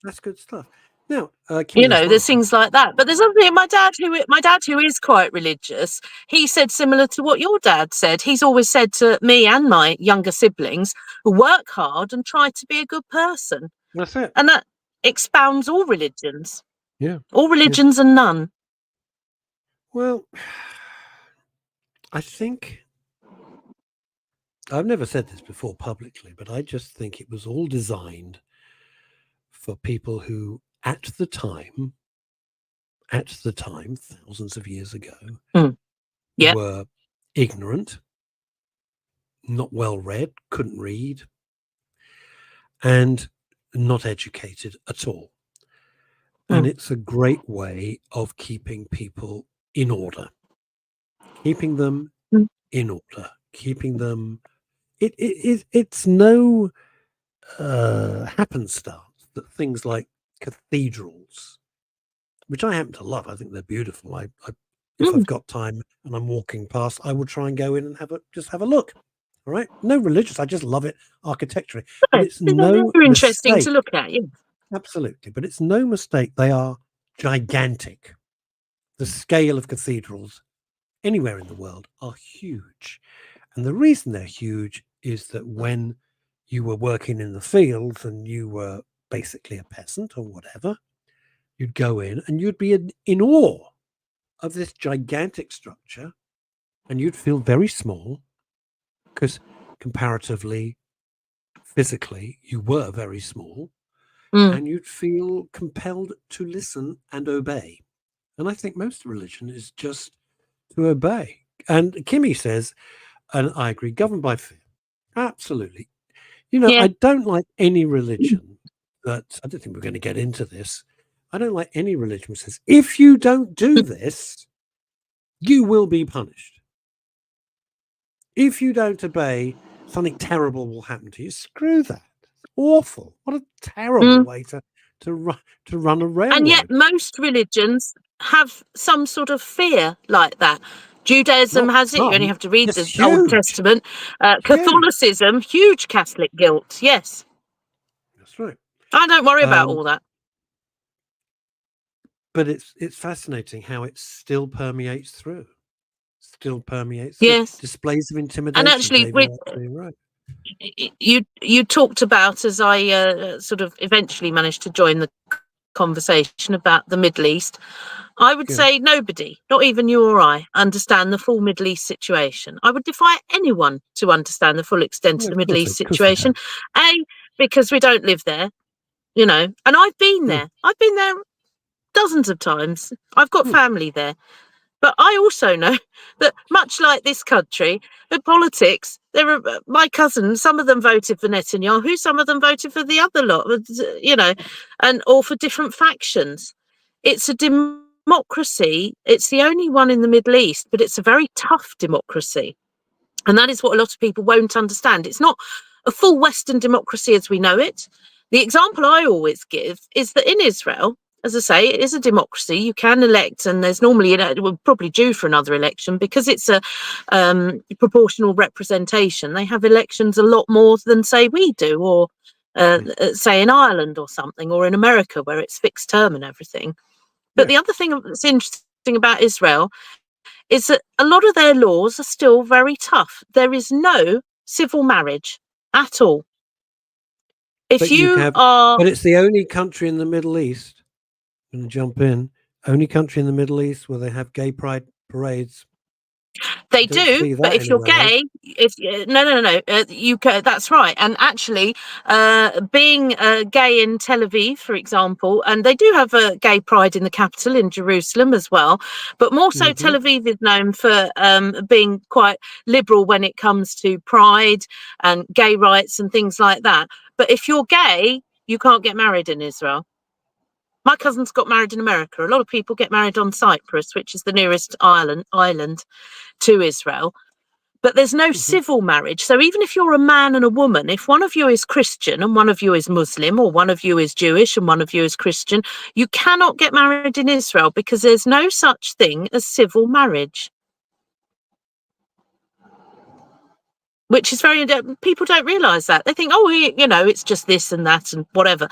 That's good stuff. Now, you know, there's things like that. But there's something my dad who is quite religious, he said similar to what your dad said. He's always said to me and my younger siblings, work hard and try to be a good person. That's it. And that expounds all religions. Yeah. All religions and none. Well, I think I've never said this before publicly, but I just think it was all designed for people who at the time, thousands of years ago, were ignorant, not well read, couldn't read, and not educated at all. And it's a great way of keeping people in order, keeping them in order, keeping them. It's no happenstance that things like cathedrals, which I happen to love, I think they're beautiful. If I've got time and I'm walking past, I will try and go in and just have a look. All right, no religious. I just love it architecturally. But it's interesting to look at. Yeah. Absolutely, but it's no mistake. They are gigantic. The scale of cathedrals anywhere in the world are huge, and the reason they're huge is that when you were working in the fields and you were basically a peasant or whatever, you'd go in and you'd be in awe of this gigantic structure, and you'd feel very small because comparatively, physically, you were very small, and you'd feel compelled to listen and obey. And I think most religion is just to obey. And Kimmy says, and I agree, governed by fear. Absolutely. You know, I don't like any religion I don't think we're going to get into this. I don't like any religion which says, if you don't do this, you will be punished. If you don't obey, something terrible will happen to you. Screw that. It's awful. What a terrible way to run a railroad. And yet most religions have some sort of fear like that. Judaism has it. You only have to read the Old Testament. Catholicism, huge Catholic guilt. Yes. That's right. I don't worry about all that. But it's fascinating how it still permeates through. Yes. Displays of intimidation. And actually, you talked about, as I sort of eventually managed to join the conversation about the Middle East, I would say nobody, not even you or I, understand the full Middle East situation. I would defy anyone to understand the full extent of the Middle East situation. Because we don't live there, you know, and I've been there. I've been there dozens of times. I've got family there. But I also know that much like this country, the politics there are my cousins, some of them voted for Netanyahu, some of them voted for the other lot, you know, and all for different factions. It's a democracy. It's the only one in the Middle East, but it's a very tough democracy. And that is what a lot of people won't understand. It's not a full Western democracy as we know it. The example I always give is that in Israel, as I say, it is a democracy. You can elect, and there's normally, we're probably due for another election because it's a proportional representation. They have elections a lot more than, say, we do, or say in Ireland or something, or in America where it's fixed term and everything. But the other thing that's interesting about Israel is that a lot of their laws are still very tough. There is no civil marriage at all. If but but it's the only country in the Middle East. I'm going to jump in. Only country in the Middle East where they have gay pride parades. They do, but if you're gay, you can, that's right. And actually, being gay in Tel Aviv, for example, and they do have a gay pride in the capital in Jerusalem as well. But more so, Tel Aviv is known for being quite liberal when it comes to pride and gay rights and things like that. But if you're gay, you can't get married in Israel. My cousins got married in America. A lot of people get married on Cyprus, which is the nearest island to Israel. But there's no civil marriage. So even if you're a man and a woman, if one of you is Christian and one of you is Muslim, or one of you is Jewish and one of you is Christian, you cannot get married in Israel because there's no such thing as civil marriage. Which is very, people don't realise that. They think, oh, you know, it's just this and that and whatever.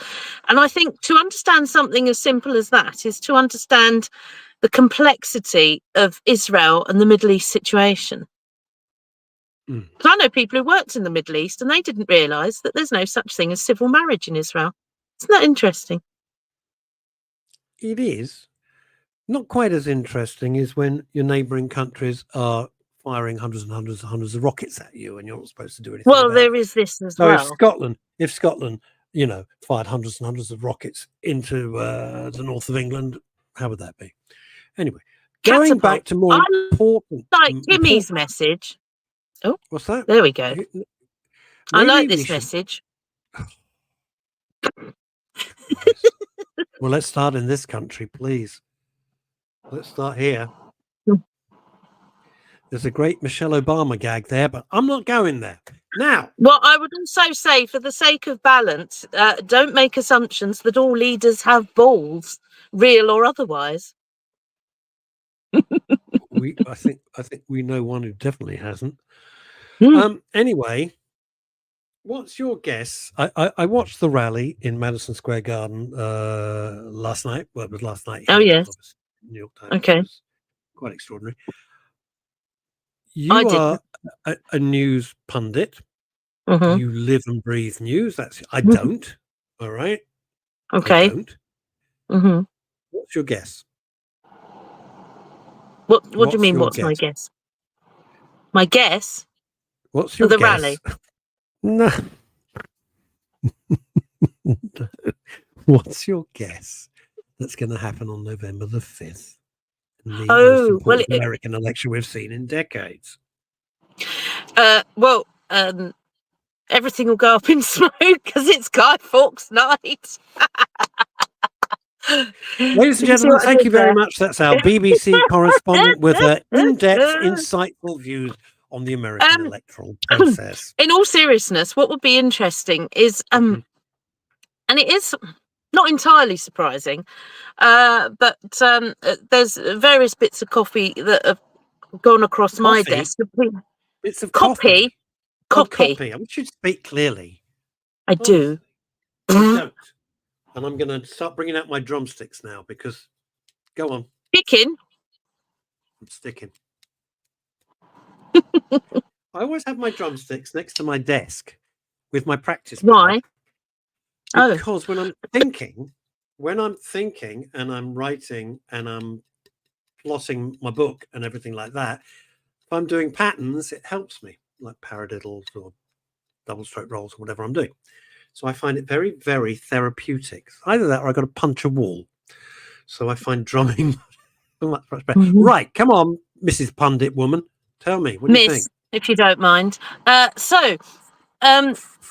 And I think to understand something as simple as that is to understand the complexity of Israel and the Middle East situation. Because I know people who worked in the Middle East and they didn't realise that there's no such thing as civil marriage in Israel. Isn't that interesting? It is. Not quite as interesting as when your neighbouring countries are firing hundreds and hundreds and hundreds of rockets at you and you're not supposed to do anything. Well, there is this as well. If Scotland, you know, fired hundreds and hundreds of rockets into the north of England, how would that be? Anyway, going back to more important... like Timmy's message. Oh, what's that? There we go. I like this message. Well, let's start in this country, please. Let's start here. There's a great Michelle Obama gag there, but I'm not going there. Now, well, I would also say, for the sake of balance, don't make assumptions that all leaders have balls, real or otherwise. I think we know one who definitely hasn't. Anyway, what's your guess? I watched the rally in Madison Square Garden last night. Well, it was last night. Oh, yes. New York Times. Okay. Quite extraordinary. You are a news pundit. You live and breathe news. I don't. All right. Okay. I don't. What's your guess? What do you mean? What's my guess? My guess? What's your guess? The rally? No. What's your guess that's going to happen on November the 5th? The most important American election we've seen in decades. Everything will go up in smoke because it's Guy Fawkes night. Ladies and gentlemen, thank you very much. That's our BBC correspondent with her in-depth, insightful views on the American electoral process. In all seriousness, what would be interesting is, and it is not entirely surprising, but there's various bits of coffee that have gone across my desk. Bits of coffee. Copy. I want you to speak clearly. I do. I don't. And I'm going to start bringing out my drumsticks now because, go on. Sticking? I'm sticking. I always have my drumsticks next to my desk with my practice. Why? Because when I'm thinking and I'm writing and I'm plotting my book and everything like that, if I'm doing patterns, it helps me, like paradiddles or double stroke rolls or whatever I'm doing. So I find it very, very therapeutic. Either that or I've got to punch a wall. So I find drumming much better. Right, come on, Mrs. Pundit woman. Tell me, what do you think? if you don't mind.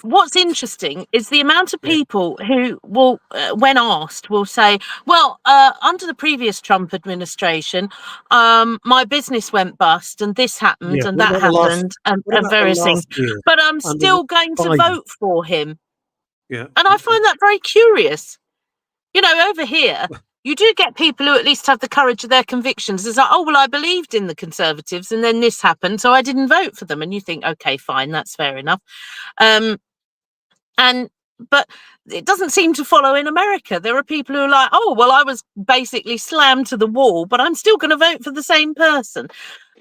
What's interesting is the amount of people who will, when asked, will say, well, under the previous Trump administration, my business went bust and this happened and that happened and various things. But I'm still going to vote for him. Yeah. And I find that very curious. You know, over here, you do get people who at least have the courage of their convictions. It's like, oh, well, I believed in the Conservatives and then this happened, so I didn't vote for them. And you think, okay, fine, that's fair enough. But it doesn't seem to follow in America. There are people who are like, oh, well, I was basically slammed to the wall, but I'm still going to vote for the same person.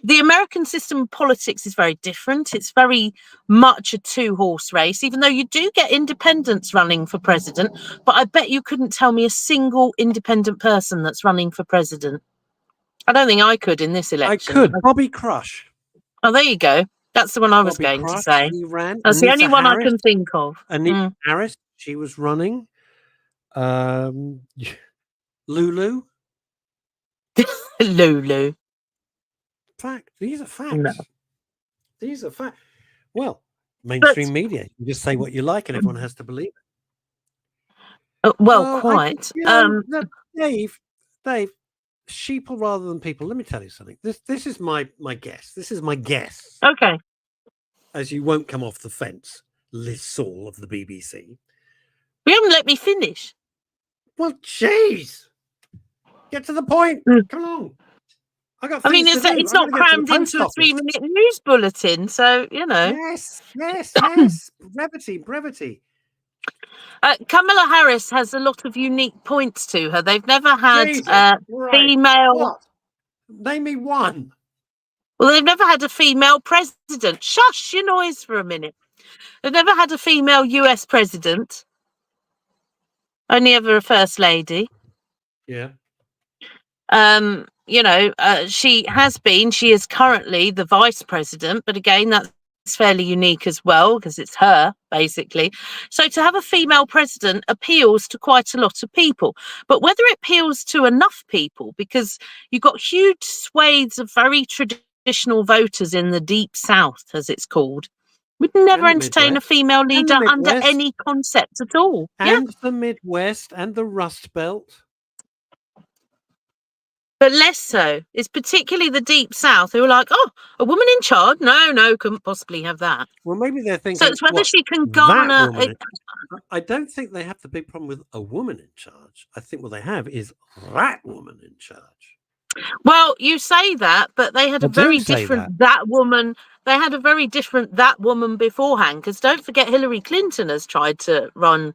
The American system of politics is very different. It's very much a two-horse race, even though you do get independents running for president. But I bet you couldn't tell me a single independent person that's running for president. I don't think I could in this election. I could. Bobby Crush. Oh, there you go. That's the one I was going to say. He ran. That's the only one I can think of. Anita Harris, she was running. Lulu. Lulu. Fact. These are facts. No. These are facts. Well, mainstream media. You just say what you like, and everyone has to believe it. Quite. Dave, sheeple rather than people. Let me tell you something. This is my guess. This is my guess. Okay. As you won't come off the fence, Liz Saul of the BBC. You haven't let me finish. Well, jeez. Get to the point. Come on. It's not crammed into a 3-minute news bulletin, so, you know. Yes. Brevity. Kamala Harris has a lot of unique points to her. They've never had female... What? Name me one. Well, they've never had a female president. Shush your noise for a minute. They've never had a female US president. Only ever a first lady. Yeah. She is currently the vice president, but again, that's fairly unique as well because it's her, basically. So to have a female president appeals to quite a lot of people, but whether it appeals to enough people, because you've got huge swathes of very traditional voters in the deep South, as it's called, would never entertain a female leader under any concept at all. And the Midwest and the Rust Belt. But less so. It's particularly the deep South who are like, oh, a woman in charge? No, couldn't possibly have that. Well, maybe they're thinking. So it's whether she can garner. I don't think they have the big problem with a woman in charge. I think what they have is that woman in charge. Well, you say that, but they had a very different that woman. They had a very different that woman beforehand. Because don't forget, Hillary Clinton has tried to run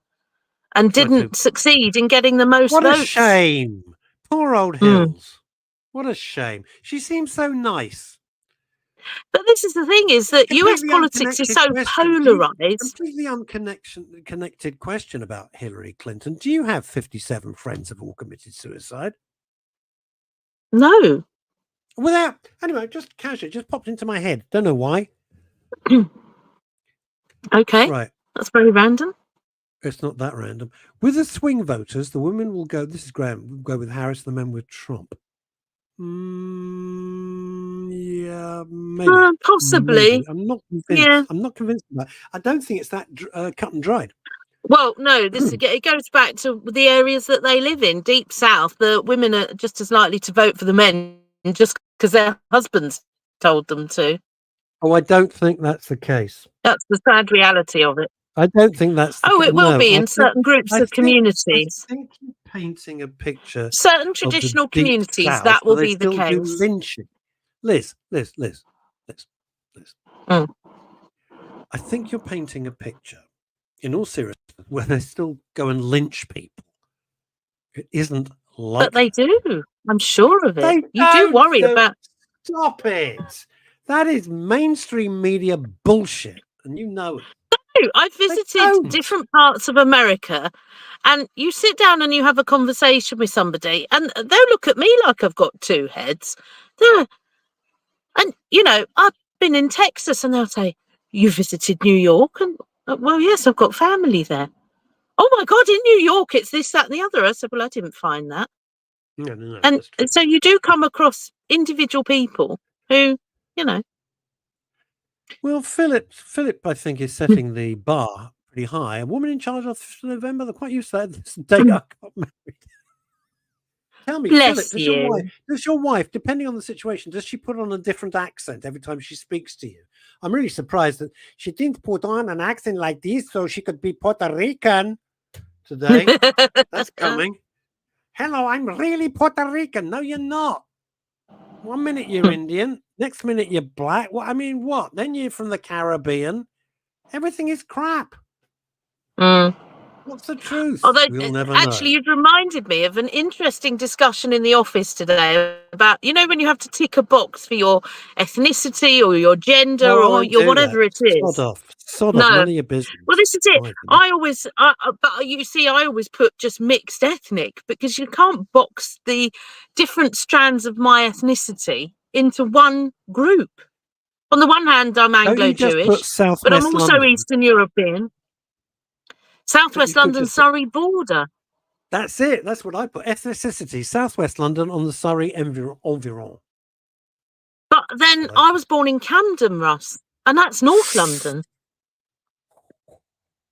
and didn't succeed in getting the most votes. What a shame. Poor old Hills. What a shame. She seems so nice. But this is the thing, is that US politics is so polarized. Completely unconnected question about Hillary Clinton. Do you have 57 friends who've all committed suicide? No. Anyway, just casually, just popped into my head. Don't know why. Okay. Right. That's very random. It's not that random. With the swing voters, the women will go, this is Graham, will go with Harris, the men with Trump. Yeah, maybe. Possibly. Maybe. I'm not convinced. Yeah. I'm not convinced of that. I don't think it's that cut and dried. Well, no, it goes back to the areas that they live in. Deep South, the women are just as likely to vote for the men just because their husbands told them to. Oh, I don't think that's the case. That's the sad reality of it. I don't think that's the case. It will be in certain groups of communities. I think you're painting a picture. Certain traditional communities, South, that will be the case. Lynching. Liz. I think you're painting a picture, in all seriousness, where they still go and lynch people. It isn't like But they do. I'm sure of it. You do worry about... Stop it. That is mainstream media bullshit, and you know it. I've visited different parts of America, and you sit down and you have a conversation with somebody, and they'll look at me like I've got two heads. And, I've been in Texas, and they'll say, you visited New York? And, well, yes, I've got family there. Oh, my God, in New York, it's this, that, and the other. I said, well, I didn't find that. No, and so you do come across individual people who, Well, Philip, I think, is setting the bar pretty high. A woman in charge of November, they're quite used to that. This day I got married. Tell me, Bless Philip, does your wife, depending on the situation, does she put on a different accent every time she speaks to you? I'm really surprised that she didn't put on an accent like this so she could be Puerto Rican today. That's coming. Hello, I'm really Puerto Rican. No, you're not. 1 minute you're Indian, next minute you're black. Well, I mean, what? Then you're from the Caribbean. Everything is crap. What's the truth? Although, we'll never actually, know. you've reminded me of an interesting discussion in the office today about, when you have to tick a box for your ethnicity or your gender or your whatever it is. Sod off, none of your business. Well, this is it. But you see, I always put just mixed ethnic because you can't box the different strands of my ethnicity into one group. On the one hand, I'm Anglo-Jewish, but I'm also London. Eastern European. Southwest London, Surrey border. That's it. That's what I put. Ethnicity, Southwest London on the Surrey environ. But then I was born in Camden, Russ, and that's North London.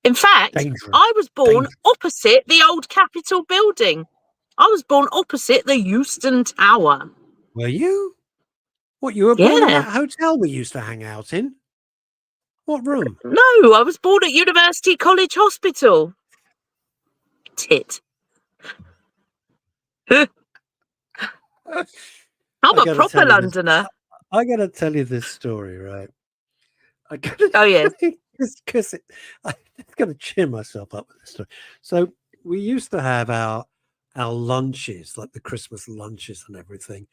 In fact, I was born opposite the old Capitol building. I was born opposite the Euston Tower. Were you? What, you were born in that hotel we used to hang out in? What room? No, I was born at University College Hospital. Tit. I'm a proper Londoner. I got to tell you this story, right? Oh, yeah. Because I'm going to cheer myself up with this story. So we used to have our lunches, like the Christmas lunches and everything,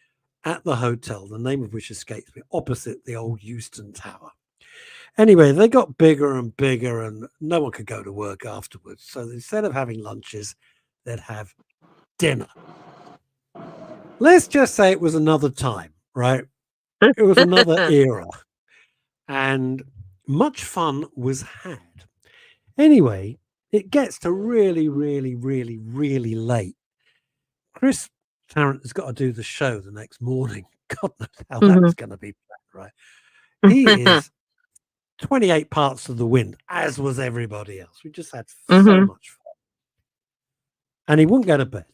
at the hotel, the name of which escapes me, opposite the old Euston Tower. Anyway, they got bigger and bigger and no one could go to work afterwards. So instead of having lunches, they'd have dinner. Let's just say it was another time, right? It was another era. And much fun was had. Anyway, it gets to really, really, really, really late. Chris Tarrant has got to do the show the next morning. God knows how that's going to be, right? He is 28 parts of the wind, as was everybody else. We just had so much fun. And he wouldn't go to bed.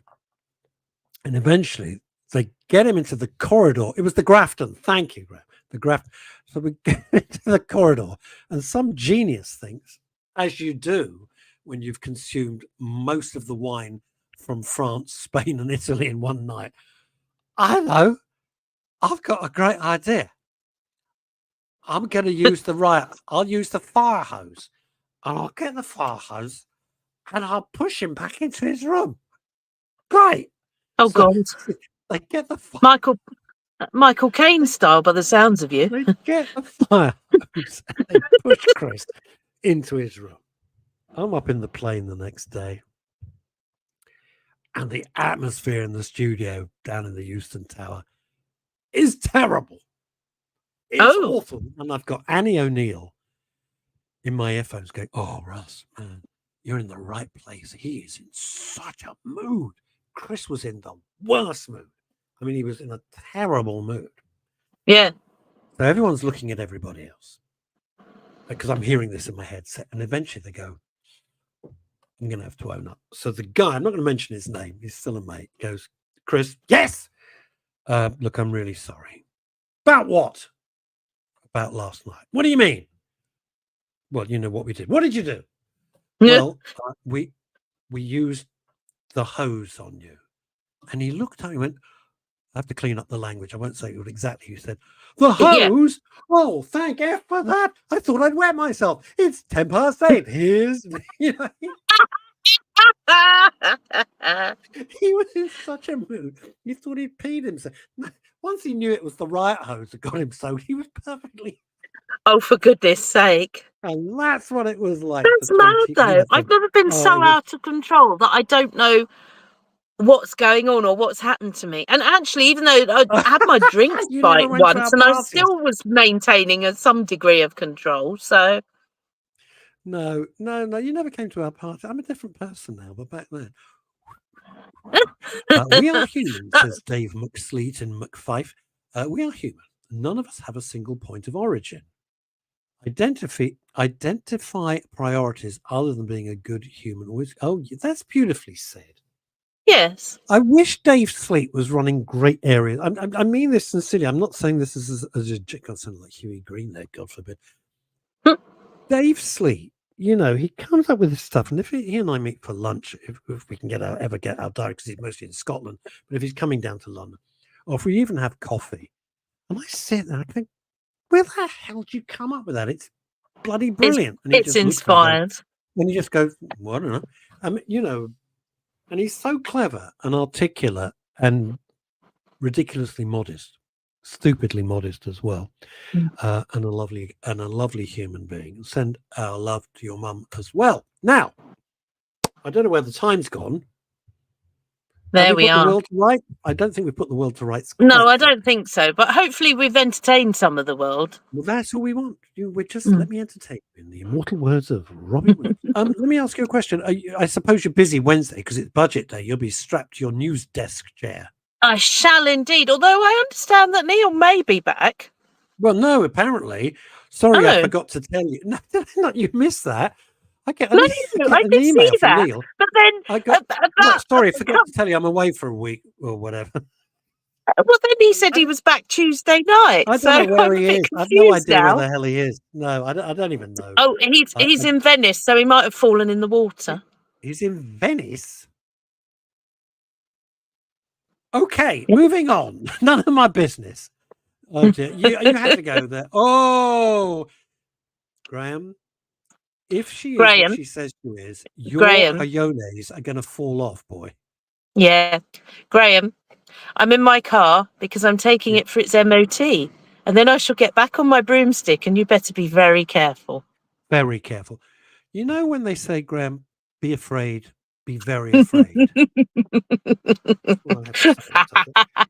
And eventually, they get him into the corridor. It was the Grafton. Thank you, Graham. The Grafton. So we get into the corridor, and some genius thinks, as you do when you've consumed most of the wine from France, Spain, and Italy in one night. I know. I've got a great idea. I'm going to use I'll use the fire hose, and I'll get the fire hose, and I'll push him back into his room. Great. Oh, God. They get the Michael Kane style, by the sounds of you. They get the fire hose, and they push Chris into his room. I'm up in the plane the next day, and the atmosphere in the studio down in the Euston Tower is terrible. It's awful. And I've got Annie O'Neill in my earphones going, "Oh, Russ, man, you're in the right place. He is in such a mood." Chris was in the worst mood. I mean, he was in a terrible mood. Yeah. So everyone's looking at everybody else because I'm hearing this in my headset. And eventually they go, I'm going to have to own up. So the guy, I'm not going to mention his name, he's still a mate, goes, Chris, yes. Look, I'm really sorry. About what? About last night. What do you mean? Well, you know what we did. What did you do? Yeah. Well, we used the hose on you. And he looked at me and went, I have to clean up the language. I won't say what exactly you said. The hose? Yeah. Oh, thank F for that. I thought I'd wet myself. It's 8:10. Here's you know, he was in such a mood. He thought he'd peed himself. Once he knew it was the riot hose that got him soaked, he was perfectly. Oh, for goodness sake. And that's what it was like. That's mad, though. I've never been so out of control that I don't know what's going on or what's happened to me. And actually, even though I had my drinks by once and I still was maintaining some degree of control, so no, you never came to our party. I'm a different person now, but back then we are human, says Dave McSleet and McFife. We are human. None of us have a single point of origin. Identify priorities other than being a good human. Oh, that's beautifully said. Yes. I wish Dave Sleep was running great areas. I mean this sincerely. I'm not saying this as a sound like Huey Green there, God forbid. Dave Sleep, he comes up with this stuff, and if he and I meet for lunch, if we can ever get out direct, because he's mostly in Scotland, but if he's coming down to London, or if we even have coffee, and I sit there, I think, where the hell did you come up with that? It's bloody brilliant. And it's inspired. And he just goes, well, I don't know. And he's so clever and articulate and ridiculously modest, stupidly modest as well, and a lovely human being. Send our love to your mum as well. Now, I don't know where the time's gone. There we are. The world to right? I don't think we put the world to rights. No, I don't think so. But hopefully we've entertained some of the world. Well, that's all we want. Let me entertain you in the immortal words of Robbie Williams. Let me ask you a question. I suppose you're busy Wednesday because it's budget day. You'll be strapped to your news desk chair. I shall indeed. Although I understand that Neil may be back. Well, no, apparently. Sorry, I forgot to tell you. No, you missed that. I did see that. Neil. But then, sorry, I forgot to tell you I'm away for a week or whatever. Well, then he said he was back Tuesday night. I don't know where he is. I have no idea where the hell he is. No, I don't even know. Oh, he's in Venice, so he might have fallen in the water. He's in Venice? Okay, moving on. None of my business. Oh, dear. You had to go there. Oh, Graham. If she is what she says she is, your coyones are going to fall off, boy. Yeah. Graham, I'm in my car because I'm taking it for its MOT. And then I shall get back on my broomstick, and you better be very careful. Very careful. You know when they say, Graham, be afraid, be very afraid.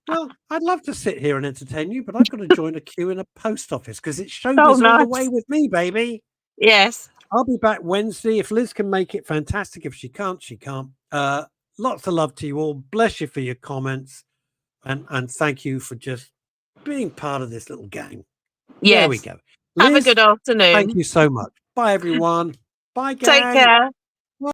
Well, I'd love to sit here and entertain you, but I've got to join a queue in a post office because it's showbiz all the way with me, baby. Yes. I'll be back Wednesday. If Liz can make it, fantastic. If she can't, she can't. Lots of love to you all. Bless you for your comments. And thank you for just being part of this little gang. Yes. There we go. Liz, have a good afternoon. Thank you so much. Bye, everyone. Bye, gang. Take care.